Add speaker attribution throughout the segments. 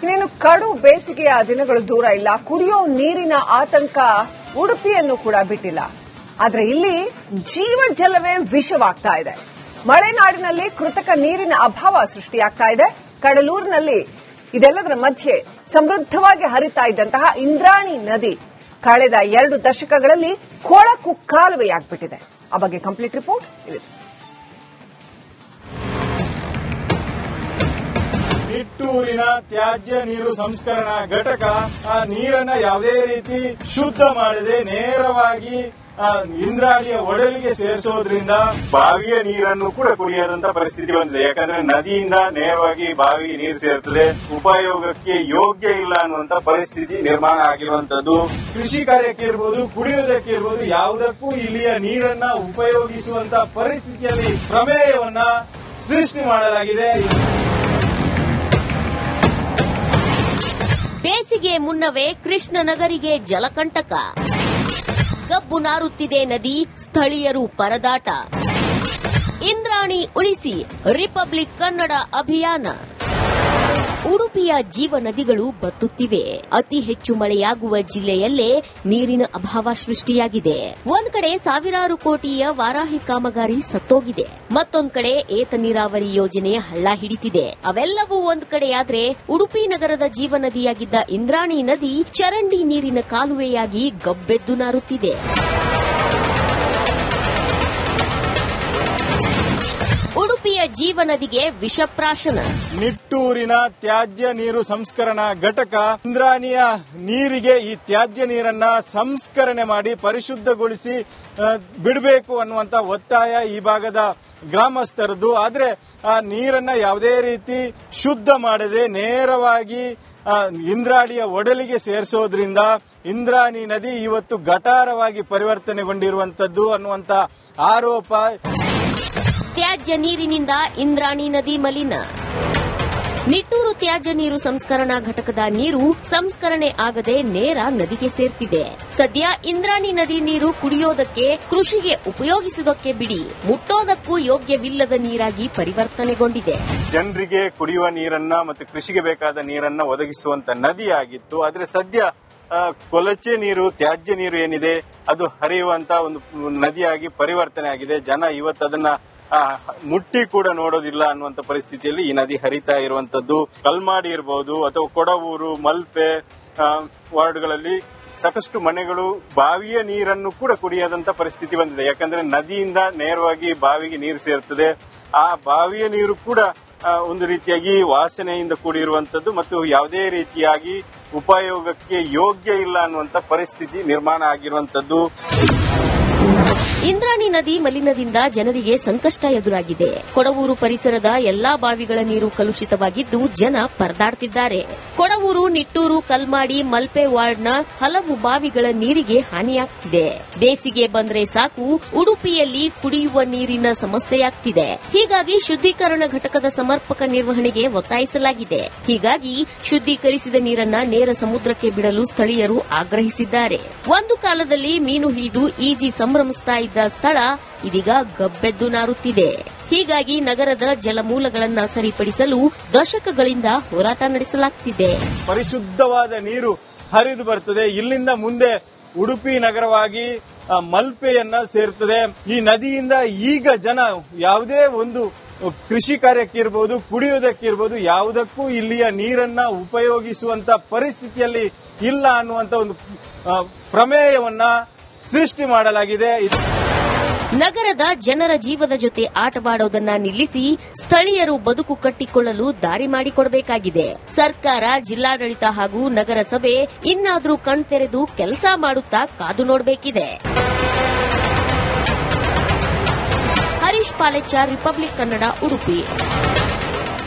Speaker 1: ಇನ್ನೇನು ಕಡು ಬೇಸಿಗೆಯ ದಿನಗಳು ದೂರ ಇಲ್ಲ. ಕುಡಿಯೋ ನೀರಿನ ಆತಂಕ ಉಡುಪಿಯನ್ನು ಕೂಡ ಬಿಟ್ಟಿಲ್ಲ. ಆದ್ರೆ ಇಲ್ಲಿ ಜೀವಜಲವೇ ವಿಷವಾಗ್ತಾ ಇದೆ. ಮಲೆನಾಡಿನಲ್ಲಿ ಕೃತಕ ನೀರಿನ ಅಭಾವ ಸೃಷ್ಟಿಯಾಗ್ತಾ ಇದೆ. ಕಡಲೂರಿನಲ್ಲಿ ಇದೆಲ್ಲದರ ಮಧ್ಯೆ ಸಮೃದ್ಧವಾಗಿ ಹರಿತಾ ಇದ್ದಂತಹ ಇಂದ್ರಾಣಿ ನದಿ ಕಳೆದ 2 ದಶಕಗಳಲ್ಲಿ ಕೊಳಕು ಕಾಲುವೆಯಾಗ್ಬಿಟ್ಟಿದೆ. ಆ ಬಗ್ಗೆ ಕಂಪ್ಲೀಟ್ ರಿಪೋರ್ಟ್ ಇದೆ.
Speaker 2: ನಿಟ್ಟೂರಿನ ತ್ಯಾಜ್ಯ ನೀರು ಸಂಸ್ಕರಣಾ ಘಟಕ ಆ ನೀರನ್ನ ಯಾವುದೇ ರೀತಿ ಶುದ್ಧ ಮಾಡದೆ ನೇರವಾಗಿ ಇಂದ್ರಾಣಿಯ ಒಡಲಿಗೆ ಸೇರಿಸೋದ್ರಿಂದ ಬಾವಿಯ ನೀರನ್ನು ಕೂಡ ಕುಡಿಯದಂತ ಪರಿಸ್ಥಿತಿ ಬಂದಿದೆ. ಯಾಕಂದ್ರೆ ನದಿಯಿಂದ ನೇರವಾಗಿ ಬಾವಿಗೆ ನೀರು ಸೇರ್ತದೆ, ಉಪಯೋಗಕ್ಕೆ ಯೋಗ್ಯ ಇಲ್ಲ ಅನ್ನುವಂತ ಪರಿಸ್ಥಿತಿ ನಿರ್ಮಾಣ ಆಗಿರುವಂತದ್ದು. ಕೃಷಿ ಕಾರ್ಯಕ್ಕೆ ಇರ್ಬೋದು, ಕುಡಿಯೋದಕ್ಕೆ ಇರ್ಬೋದು, ಯಾವುದಕ್ಕೂ ಇಲ್ಲಿಯ ನೀರನ್ನ ಉಪಯೋಗಿಸುವಂತ ಪರಿಸ್ಥಿತಿಯಲ್ಲಿ ಪ್ರಮೇಯವನ್ನ ಸೃಷ್ಟಿ ಮಾಡಲಾಗಿದೆ.
Speaker 3: ಬೇಸಿಗೆ ಮುನ್ನವೇ ಕೃಷ್ಣನಗರಿಗೆ ಜಲಕಂಟಕ, ಗಬ್ಬು ನಾರುತ್ತಿದೆ ನದಿ, ಸ್ಥಳೀಯರು ಪರದಾಟ. ಇಂದ್ರಾಣಿ ಉಳಿಸಿ ರಿಪಬ್ಲಿಕ್ ಕನ್ನಡ ಅಭಿಯಾನ. ಉಡುಪಿಯ ಜೀವ ನದಿಗಳು ಬತ್ತುತ್ತಿವೆ. ಅತಿ ಹೆಚ್ಚು ಮಳೆಯಾಗುವ ಜಿಲ್ಲೆಯಲ್ಲೇ ನೀರಿನ ಅಭಾವ ಸೃಷ್ಟಿಯಾಗಿದೆ. ಒಂದ್ ಕಡೆ ಸಾವಿರಾರು ಕೋಟಿಯ ವಾರಾಹಿ ಕಾಮಗಾರಿ ಸತ್ತೋಗಿದೆ, ಮತ್ತೊಂದ್ ಕಡೆ ಏತ ನೀರಾವರಿ ಯೋಜನೆ ಹಳ್ಳ ಹಿಡಿತಿದೆ. ಅವೆಲ್ಲವೂ ಒಂದ್ ಕಡೆಯಾದ್ರೆ ಉಡುಪಿ ನಗರದ ಜೀವ ನದಿಯಾಗಿದ್ದ ಇಂದ್ರಾಣಿ ನದಿ ಚರಂಡಿ ನೀರಿನ ಕಾಲುವೆಯಾಗಿ ಗಬ್ಬೆದ್ದು ನಾರುತ್ತಿದೆ. ಉಡುಪಿಯ ಜೀವ ನದಿಗೆ ವಿಷಪ್ರಾಶನ.
Speaker 2: ನಿಟ್ಟೂರಿನ ತ್ಯಾಜ್ಯ ನೀರು ಸಂಸ್ಕರಣಾ ಘಟಕ ಇಂದ್ರಾಣಿಯ ನೀರಿಗೆ ಈ ತ್ಯಾಜ್ಯ ನೀರನ್ನ ಸಂಸ್ಕರಣೆ ಮಾಡಿ ಪರಿಶುದ್ಧಗೊಳಿಸಿ ಬಿಡಬೇಕು ಅನ್ನುವಂತ ಒತ್ತಾಯ ಈ ಭಾಗದ ಗ್ರಾಮಸ್ಥರದ್ದು. ಆದ್ರೆ ಆ ನೀರನ್ನ ಯಾವುದೇ ರೀತಿ ಶುದ್ಧ ಮಾಡದೆ ನೇರವಾಗಿ ಇಂದ್ರಾಣಿಯ ಒಡಲಿಗೆ ಸೇರಿಸೋದ್ರಿಂದ ಇಂದ್ರಾಣಿ ನದಿ ಇವತ್ತು ಗಟಾರವಾಗಿ ಪರಿವರ್ತನೆಗೊಂಡಿರುವಂತದ್ದು ಅನ್ನುವಂತ ಆರೋಪ.
Speaker 3: ತ್ಯಾಜ್ಯ ನೀರಿನಿಂದ ಇಂದ್ರಾಣಿ ನದಿ ಮಲಿನ. ನಿಟ್ಟೂರು ತ್ಯಾಜ್ಯ ನೀರು ಸಂಸ್ಕರಣಾ ಘಟಕದ ನೀರು ಸಂಸ್ಕರಣೆ ಆಗದೆ ನೇರ ನದಿಗೆ ಸೇರ್ತಿದೆ. ಸದ್ಯ ಇಂದ್ರಾಣಿ ನದಿ ನೀರು ಕುಡಿಯೋದಕ್ಕೆ, ಕೃಷಿಗೆ ಉಪಯೋಗಿಸುವುದಕ್ಕೆ ಬಿಡಿ, ಮುಟ್ಟೋದಕ್ಕೂ ಯೋಗ್ಯವಿಲ್ಲದ ನೀರಾಗಿ ಪರಿವರ್ತನೆಗೊಂಡಿದೆ.
Speaker 2: ಜನರಿಗೆ ಕುಡಿಯುವ ನೀರನ್ನ ಮತ್ತು ಕೃಷಿಗೆ ಬೇಕಾದ ನೀರನ್ನ ಒದಗಿಸುವಂತ ನದಿಯಾಗಿತ್ತು. ಆದ್ರೆ ಸದ್ಯ ಕೊಳಚೆ ನೀರು, ತ್ಯಾಜ್ಯ ನೀರು ಏನಿದೆ ಅದು ಹರಿಯುವಂತ ಒಂದು ನದಿಯಾಗಿ ಪರಿವರ್ತನೆ ಆಗಿದೆ. ಜನ ಇವತ್ತು ಅದನ್ನ ಮುಟ್ಟಿ ಕೂಡ ನೋಡೋದಿಲ್ಲ ಅನ್ನುವಂತ ಪರಿಸ್ಥಿತಿಯಲ್ಲಿ ಈ ನದಿ ಹರಿತಾ ಇರುವಂತದ್ದು. ಕಲ್ಮಾಡಿ ಇರಬಹುದು ಅಥವಾ ಕೊಡವೂರು, ಮಲ್ಪೆ ವಾರ್ಡ್ಗಳಲ್ಲಿ ಸಾಕಷ್ಟು ಮನೆಗಳು ಬಾವಿಯ ನೀರನ್ನು ಕೂಡ ಕುಡಿಯದಂತ ಪರಿಸ್ಥಿತಿ ಬಂದಿದೆ. ಯಾಕಂದ್ರೆ ನದಿಯಿಂದ ನೇರವಾಗಿ ಬಾವಿಗೆ ನೀರು ಸೇರ್ತದೆ. ಆ ಬಾವಿಯ ನೀರು ಕೂಡ ಒಂದು ರೀತಿಯಾಗಿ ವಾಸನೆಯಿಂದ ಕೂಡಿರುವಂತದ್ದು ಮತ್ತು ಯಾವುದೇ ರೀತಿಯಾಗಿ ಉಪಯೋಗಕ್ಕೆ ಯೋಗ್ಯ ಇಲ್ಲ ಅನ್ನುವಂತ ಪರಿಸ್ಥಿತಿ ನಿರ್ಮಾಣ ಆಗಿರುವಂತದ್ದು.
Speaker 3: ಇಂದ್ರಾಣಿ ನದಿ ಮಲಿನದಿಂದ ಜನರಿಗೆ ಸಂಕಷ್ಟ ಎದುರಾಗಿದೆ. ಕೊಡವೂರು ಪರಿಸರದ ಎಲ್ಲಾ ಬಾವಿಗಳ ನೀರು ಕಲುಷಿತವಾಗಿದ್ದು ಜನ ಪರದಾಡ್ತಿದ್ದಾರೆ. ಕೊಡವೂರು, ನಿಟ್ಟೂರು, ಕಲ್ಮಾಡಿ, ಮಲ್ಪೆ ವಾರ್ಡ್ನ ಹಲವು ಬಾವಿಗಳ ನೀರಿಗೆ ಹಾನಿಯಾಗ್ತಿದೆ. ಬೇಸಿಗೆ ಬಂದ್ರೆ ಸಾಕು ಉಡುಪಿಯಲ್ಲಿ ಕುಡಿಯುವ ನೀರಿನ ಸಮಸ್ಯೆಯಾಗ್ತಿದೆ. ಹೀಗಾಗಿ ಶುದ್ದೀಕರಣ ಘಟಕದ ಸಮರ್ಪಕ ನಿರ್ವಹಣೆಗೆ ಒತ್ತಾಯಿಸಲಾಗಿದೆ. ಹೀಗಾಗಿ ಶುದ್ದೀಕರಿಸಿದ ನೀರನ್ನ ನೇರ ಸಮುದ್ರಕ್ಕೆ ಬಿಡಲು ಸ್ಥಳೀಯರು ಆಗ್ರಹಿಸಿದ್ದಾರೆ. ಒಂದು ಕಾಲದಲ್ಲಿ ಮೀನು ಹಿಡಿದು ಈಜಿ ಸಂಭ್ರಮಿಸ್ತಾ ಇದ್ದ ಸ್ಥಳ ಇದೀಗ ಗಬ್ಬೆದ್ದು ನಾರುತ್ತಿದೆ. ಹೀಗಾಗಿ ನಗರದ ಜಲಮೂಲಗಳನ್ನ ಸರಿಪಡಿಸಲು ದಶಕಗಳಿಂದ ಹೋರಾಟ ನಡೆಸಲಾಗುತ್ತಿದೆ.
Speaker 2: ಪರಿಶುದ್ಧವಾದ ನೀರು ಹರಿದು ಬರ್ತದೆ. ಇಲ್ಲಿಂದ ಮುಂದೆ ಉಡುಪಿ ನಗರವಾಗಿ ಮಲ್ಪೆಯನ್ನ ಸೇರ್ತದೆ. ಈ ನದಿಯಿಂದ ಈಗ ಜನ ಯಾವುದೇ ಒಂದು ಕೃಷಿ ಕಾರ್ಯಕ್ಕಿರ್ಬೋದು, ಕುಡಿಯೋದಕ್ಕಿರ್ಬೋದು, ಯಾವುದಕ್ಕೂ ಇಲ್ಲಿಯ ನೀರನ್ನ ಉಪಯೋಗಿಸುವಂತ ಪರಿಸ್ಥಿತಿಯಲ್ಲಿ ಇಲ್ಲ ಅನ್ನುವಂತ ಒಂದು ಪ್ರಮೇಯವನ್ನ ಸೃಷ್ಟಿ ಮಾಡಲಾಗಿದೆ.
Speaker 3: ನಗರದ ಜನರ ಜೀವದ ಜೊತೆ ಆಟವಾಡೋದನ್ನ ನಿಲ್ಲಿಸಿ ಸ್ಥಳೀಯರು ಬದುಕು ಕಟ್ಟಿಕೊಳ್ಳಲು ದಾರಿ ಮಾಡಿಕೊಡಬೇಕಾಗಿದೆ. ಸರ್ಕಾರ, ಜಿಲ್ಲಾಡಳಿತ ಹಾಗೂ ನಗರಸಭೆ ಇನ್ನಾದರೂ ಕಣ್ತೆರೆದು ಕೆಲಸ ಮಾಡುತ್ತಾ ಕಾದು ನೋಡಬೇಕಿದೆ. ಹರೀಶ್ ಪಾಲೆಚಾರ್, ರಿಪಬ್ಲಿಕ್ ಕನ್ನಡ, ಉಡುಪಿ.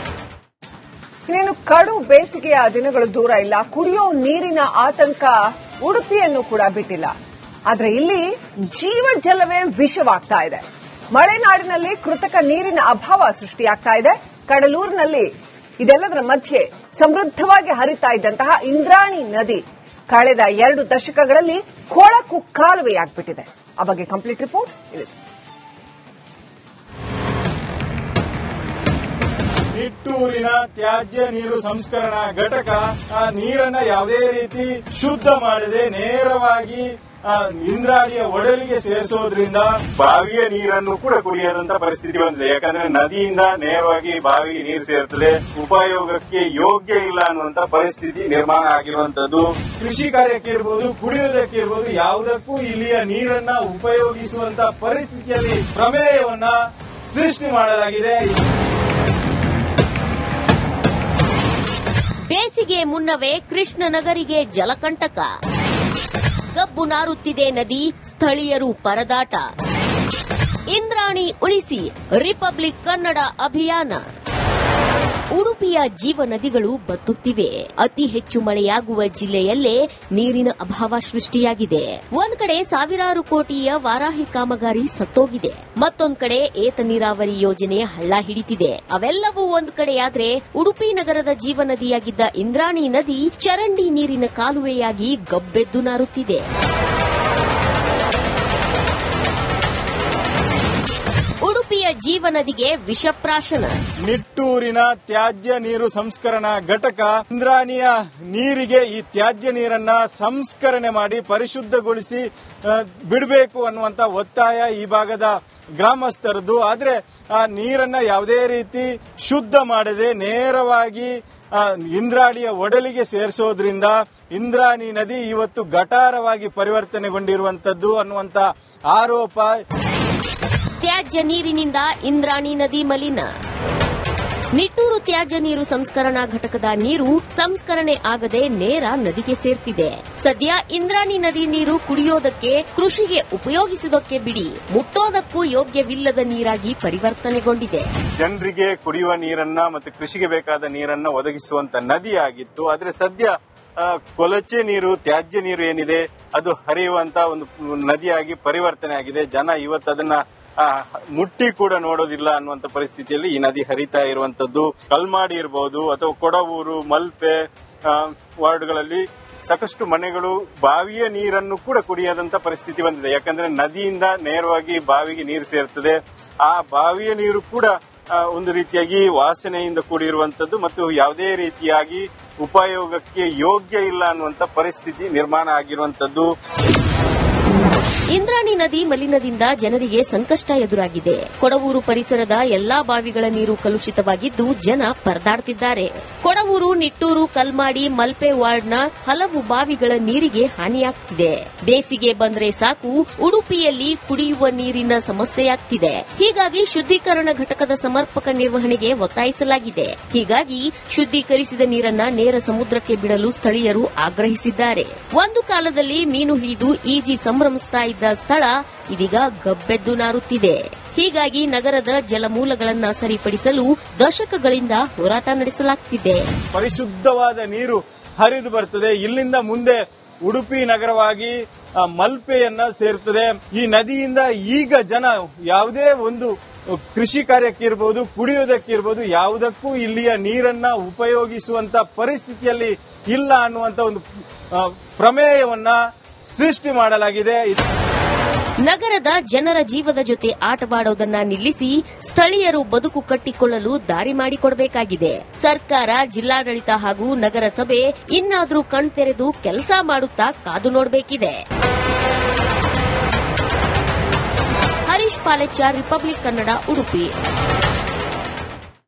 Speaker 1: ಇನ್ನೇನು ಕಡು ಬೇಸಿಗೆಯ ದಿನಗಳು ದೂರ ಇಲ್ಲ. ಕುಡಿಯೋ ನೀರಿನ ಆತಂಕ ಉಡುಪಿಯನ್ನು ಕೂಡ ಬಿಟ್ಟಿಲ್ಲ. ಆದ್ರೆ ಇಲ್ಲಿ ಜೀವಜಲವೇ ವಿಷವಾಗ್ತಾ ಇದೆ. ಮಲೆನಾಡಿನಲ್ಲಿ ಕೃತಕ ನೀರಿನ ಅಭಾವ ಸೃಷ್ಟಿಯಾಗ್ತಾ ಇದೆ. ಕಡಲೂರಿನಲ್ಲಿ ಇದೆಲ್ಲದರ ಮಧ್ಯೆ ಸಮೃದ್ಧವಾಗಿ ಹರಿತಾ ಇದ್ದಂತಹ ಇಂದ್ರಾಣಿ ನದಿ ಕಳೆದ 2 ದಶಕಗಳಲ್ಲಿ ಕೊಳಕು ಕಾಲುವೆಯಾಗ್ಬಿಟ್ಟಿದೆ. ಆ ಬಗ್ಗೆ ಕಂಪ್ಲೀಟ್ ರಿಪೋರ್ಟ್ ಇದೆ.
Speaker 2: ನಿಟ್ಟೂರಿನ ತ್ಯಾಜ್ಯ ನೀರು ಸಂಸ್ಕರಣಾ ಘಟಕ ಆ ನೀರನ್ನ ಯಾವುದೇ ರೀತಿ ಶುದ್ಧ ಮಾಡದೆ ನೇರವಾಗಿ ಇಂದ್ರಾಣಿಯ ಒಡಲಿಗೆ ಸೇರಿಸೋದ್ರಿಂದ ಬಾವಿಯ ನೀರನ್ನು ಕೂಡ ಕುಡಿಯದಂತ ಪರಿಸ್ಥಿತಿ ಬಂದಿದೆ. ಯಾಕಂದ್ರೆ ನದಿಯಿಂದ ನೇರವಾಗಿ ಬಾವಿಗೆ ನೀರು ಸೇರುತ್ತದೆ, ಉಪಯೋಗಕ್ಕೆ ಯೋಗ್ಯ ಇಲ್ಲ ಅನ್ನುವಂತ ಪರಿಸ್ಥಿತಿ ನಿರ್ಮಾಣ ಆಗಿರುವಂತದ್ದು. ಕೃಷಿ ಕಾರ್ಯಕ್ಕೆ ಇರ್ಬೋದು, ಕುಡಿಯೋದಕ್ಕೆ ಇರ್ಬೋದು, ಯಾವುದಕ್ಕೂ ಇಲ್ಲಿಯ ನೀರನ್ನ ಉಪಯೋಗಿಸುವಂತ ಪರಿಸ್ಥಿತಿಯಲ್ಲಿ ಪ್ರಮೇಯವನ್ನ ಸೃಷ್ಟಿ ಮಾಡಲಾಗಿದೆ.
Speaker 3: ಬೇಸಿಗೆ ಮುನ್ನವೇ ಕೃಷ್ಣನಗರಿಗೆ ಜಲಕಂಟಕ, ಗಬ್ಬು ನಾರುತ್ತಿದೆ ನದಿ, ಸ್ಥಳೀಯರು ಪರದಾಟ. ಇಂದ್ರಾಣಿ ಉಳಿಸಿ ರಿಪಬ್ಲಿಕ್ ಕನ್ನಡ ಅಭಿಯಾನ. ಉಡುಪಿಯ ಜೀವ ನದಿಗಳು ಬತ್ತುತ್ತಿವೆ. ಅತಿ ಹೆಚ್ಚು ಮಳೆಯಾಗುವ ಜಿಲ್ಲೆಯಲ್ಲೇ ನೀರಿನ ಅಭಾವ ಸೃಷ್ಟಿಯಾಗಿದೆ. ಒಂದ್ ಕಡೆ ಸಾವಿರಾರು ಕೋಟಿಯ ವಾರಾಹಿ ಕಾಮಗಾರಿ ಸತ್ತೋಗಿದೆ, ಮತ್ತೊಂದ್ ಕಡೆ ಏತ ನೀರಾವರಿ ಯೋಜನೆ ಹಳ್ಳ ಹಿಡಿತಿದೆ. ಅವೆಲ್ಲವೂ ಒಂದ್ ಕಡೆಯಾದ್ರೆ ಉಡುಪಿ ನಗರದ ಜೀವ ನದಿಯಾಗಿದ್ದ ಇಂದ್ರಾಣಿ ನದಿ ಚರಂಡಿ ನೀರಿನ ಕಾಲುವೆಯಾಗಿ ಗಬ್ಬೆದ್ದು ನಾರುತ್ತಿದೆ. ಉಡುಪಿಯ ಜೀವ ನದಿಗೆ ವಿಷಪ್ರಾಶನ.
Speaker 2: ನಿಟ್ಟೂರಿನ ತ್ಯಾಜ್ಯ ನೀರು ಸಂಸ್ಕರಣಾ ಘಟಕ ಇಂದ್ರಾಣಿಯ ನೀರಿಗೆ ಈ ತ್ಯಾಜ್ಯ ನೀರನ್ನ ಸಂಸ್ಕರಣೆ ಮಾಡಿ ಪರಿಶುದ್ಧಗೊಳಿಸಿ ಬಿಡಬೇಕು ಅನ್ನುವಂತ ಒತ್ತಾಯ ಈ ಭಾಗದ ಗ್ರಾಮಸ್ಥರದ್ದು. ಆದ್ರೆ ಆ ನೀರನ್ನ ಯಾವುದೇ ರೀತಿ ಶುದ್ಧ ಮಾಡದೆ ನೇರವಾಗಿ ಇಂದ್ರಾಣಿಯ ಒಡಲಿಗೆ ಸೇರಿಸೋದ್ರಿಂದ ಇಂದ್ರಾಣಿ ನದಿ ಇವತ್ತು ಗಟಾರವಾಗಿ ಪರಿವರ್ತನೆಗೊಂಡಿರುವಂತದ್ದು ಅನ್ನುವಂತ ಆರೋಪ.
Speaker 3: ತ್ಯಾಜ್ಯ ನೀರಿನಿಂದ ಇಂದ್ರಾಣಿ ನದಿ ಮಲಿನ. ನಿಟ್ಟೂರು ತ್ಯಾಜ್ಯ ನೀರು ಸಂಸ್ಕರಣಾ ಘಟಕದ ನೀರು ಸಂಸ್ಕರಣೆ ಆಗದೆ ನೇರ ನದಿಗೆ ಸೇರ್ತಿದೆ. ಸದ್ಯ ಇಂದ್ರಾಣಿ ನದಿ ನೀರು ಕುಡಿಯೋದಕ್ಕೆ, ಕೃಷಿಗೆ ಉಪಯೋಗಿಸುವುದಕ್ಕೆ ಬಿಡಿ, ಮುಟ್ಟೋದಕ್ಕೂ ಯೋಗ್ಯವಿಲ್ಲದ ನೀರಾಗಿ ಪರಿವರ್ತನೆಗೊಂಡಿದೆ.
Speaker 2: ಜನರಿಗೆ ಕುಡಿಯುವ ನೀರನ್ನ ಮತ್ತು ಕೃಷಿಗೆ ಬೇಕಾದ ನೀರನ್ನ ಒದಗಿಸುವಂತ ನದಿಯಾಗಿತ್ತು. ಆದ್ರೆ ಸದ್ಯ ಕೊಳಚೆ ನೀರು, ತ್ಯಾಜ್ಯ ನೀರು ಏನಿದೆ ಅದು ಹರಿಯುವಂತ ಒಂದು ನದಿಯಾಗಿ ಪರಿವರ್ತನೆ ಆಗಿದೆ. ಜನ ಇವತ್ತು ಅದನ್ನ ಮುಟ್ಟಿ ಕೂಡ ನೋಡೋದಿಲ್ಲ ಅನ್ನುವಂತ ಪರಿಸ್ಥಿತಿಯಲ್ಲಿ ಈ ನದಿ ಹರಿತಾ ಇರುವಂತದ್ದು. ಕಲ್ಮಾಡಿ ಇರಬಹುದು ಅಥವಾ ಕೊಡವೂರು, ಮಲ್ಪೆ ವಾರ್ಡ್ಗಳಲ್ಲಿ ಸಾಕಷ್ಟು ಮನೆಗಳು ಬಾವಿಯ ನೀರನ್ನು ಕೂಡ ಕುಡಿಯದಂತ ಪರಿಸ್ಥಿತಿ ಬಂದಿದೆ. ಯಾಕಂದ್ರೆ ನದಿಯಿಂದ ನೇರವಾಗಿ ಬಾವಿಗೆ ನೀರು ಸೇರುತ್ತದೆ. ಆ ಬಾವಿಯ ನೀರು ಕೂಡ ಒಂದು ರೀತಿಯಾಗಿ ವಾಸನೆಯಿಂದ ಕೂಡಿರುವಂತದ್ದು ಮತ್ತು ಯಾವುದೇ ರೀತಿಯಾಗಿ ಉಪಯೋಗಕ್ಕೆ ಯೋಗ್ಯ ಇಲ್ಲ ಅನ್ನುವಂತ ಪರಿಸ್ಥಿತಿ ನಿರ್ಮಾಣ ಆಗಿರುವಂತದ್ದು.
Speaker 3: ಇಂದ್ರಾಣಿ ನದಿ ಮಲಿನದಿಂದ ಜನರಿಗೆ ಸಂಕಷ್ಟ ಎದುರಾಗಿದೆ. ಕೊಡವೂರು ಪರಿಸರದ ಎಲ್ಲಾ ಬಾವಿಗಳ ನೀರು ಕಲುಷಿತವಾಗಿದ್ದು ಜನ ಪರದಾಡುತ್ತಿದ್ದಾರೆ. ಕೊಡವೂರು, ನಿಟ್ಟೂರು, ಕಲ್ಮಾಡಿ, ಮಲ್ಪೆ ವಾರ್ಡ್ನ ಹಲವು ಬಾವಿಗಳ ನೀರಿಗೆ ಹಾನಿಯಾಗ್ತಿದೆ. ಬೇಸಿಗೆ ಬಂದ್ರೆ ಸಾಕು ಉಡುಪಿಯಲ್ಲಿ ಕುಡಿಯುವ ನೀರಿನ ಸಮಸ್ಯೆಯಾಗ್ತಿದೆ. ಹೀಗಾಗಿ ಶುದ್ದೀಕರಣ ಘಟಕದ ಸಮರ್ಪಕ ನಿರ್ವಹಣೆಗೆ ಒತ್ತಾಯಿಸಲಾಗಿದೆ. ಹೀಗಾಗಿ ಶುದ್ದೀಕರಿಸಿದ ನೀರನ್ನ ನೇರ ಸಮುದ್ರಕ್ಕೆ ಬಿಡಲು ಸ್ಥಳೀಯರು ಆಗ್ರಹಿಸಿದ್ದಾರೆ. ಒಂದು ಕಾಲದಲ್ಲಿ ಮೀನು ಹಿಡಿದು ಈಜಿ ಸಂಭ್ರಮಿಸ್ತಾ ಇದ್ದ ಸ್ಥಳ ಇದೀಗ ಗಬ್ಬೆದ್ದು ನಾರುತ್ತಿದೆ. ಹೀಗಾಗಿ ನಗರದ ಜಲಮೂಲಗಳನ್ನು ಸರಿಪಡಿಸಲು ದಶಕಗಳಿಂದ ಹೋರಾಟ ನಡೆಸಲಾಗುತ್ತಿದೆ.
Speaker 2: ಪರಿಶುದ್ಧವಾದ ನೀರು ಹರಿದು ಬರುತ್ತದೆ. ಇಲ್ಲಿಂದ ಮುಂದೆ ಉಡುಪಿ ನಗರವಾಗಿ ಮಲ್ಪೆಯನ್ನ ಸೇರುತ್ತದೆ. ಈ ನದಿಯಿಂದ ಈಗ ಜನ ಯಾವುದೇ ಒಂದು ಕೃಷಿ ಕಾರ್ಯಕ್ಕಿರ್ಬೋದು, ಕುಡಿಯೋದಕ್ಕಿರ್ಬೋದು, ಯಾವುದಕ್ಕೂ ಇಲ್ಲಿಯ ನೀರನ್ನ ಉಪಯೋಗಿಸುವಂತ ಪರಿಸ್ಥಿತಿಯಲ್ಲಿ ಇಲ್ಲ ಅನ್ನುವಂತ ಒಂದು ಪ್ರಮೇಯವನ್ನ ಸೃಷ್ಟಿ ಮಾಡಲಾಗಿದೆ.
Speaker 3: ನಗರದ ಜನರ ಜೀವದ ಜೊತೆ ಆಟವಾಡುವುದನ್ನ ನಿಲ್ಲಿಸಿ ಸ್ಥಳೀಯರು ಬದುಕು ಕಟ್ಟಿಕೊಳ್ಳಲು ದಾರಿ ಮಾಡಿಕೊಡಬೇಕಾಗಿದೆ. ಸರ್ಕಾರ, ಜಿಲ್ಲಾಡಳಿತ ಹಾಗೂ ನಗರಸಭೆ ಇನ್ನಾದರೂ ಕಣ್ತೆರೆದು ಕೆಲಸ ಮಾಡುತ್ತಾ ಕಾದು ನೋಡಬೇಕಿದೆ. ಹರೀಶ್ ಪಾಲೆಚ್ಚ, ರಿಪಬ್ಲಿಕ್ ಕನ್ನಡ, ಉಡುಪಿ.